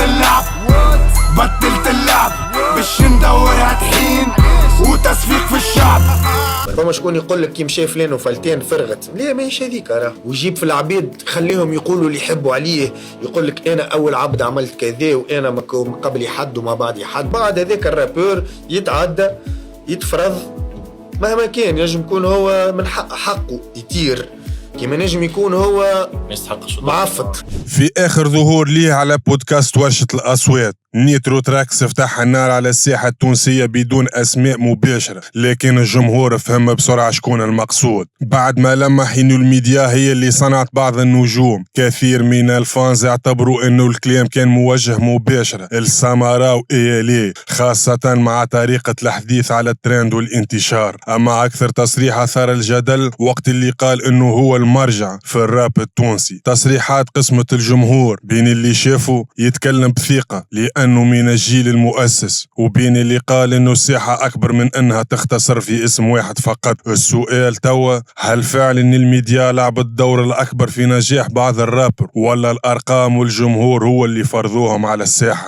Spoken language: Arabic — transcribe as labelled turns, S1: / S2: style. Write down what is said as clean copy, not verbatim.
S1: اللعب بطلت اللعب باش ندورها طحين وتصفيق في الشعب.
S2: فما شكون يقول لك كي مشى فلان وفلتان فرغت، لا ماهيش هذيك راه، ويجيب في العبيد خليهم يقولوا اللي يحبوا عليه، يقول لك انا اول عبد عملت كذا وانا ما قبلي حد وما بعدي حد. بعد هذاك الرابور يتعدى يتفرض مهما كان، ينجم يكون هو من حقه يطير كيما نجم يكون هو معفط.
S3: في آخر ظهور ليه على بودكاست ورشة الأصوات، نيترو تراكس فتح النار على الساحة التونسية بدون أسماء مباشرة، لكن الجمهور فهم بسرعة شكون المقصود. بعد ما لمح إنه الميديا هي اللي صنعت بعض النجوم، كثير من الفانز اعتبروا إنه الكلام كان موجه مباشرة لسامارا وإيالي، خاصة مع طريقة الحديث على الترند والانتشار. أما أكثر تصريح أثار الجدل وقت اللي قال إنه هو المرجع في الراب التونسي. تصريحات قسمة الجمهور بين اللي شافه يتكلم بثقة لأنه من الجيل المؤسس، وبين اللي قال إنه الساحة أكبر من أنها تختصر في اسم واحد فقط. السؤال توا، هل فعلا إن الميديا لعبت الدور الأكبر في نجاح بعض الرابر، ولا الأرقام والجمهور هو اللي فرضوهم على الساحة؟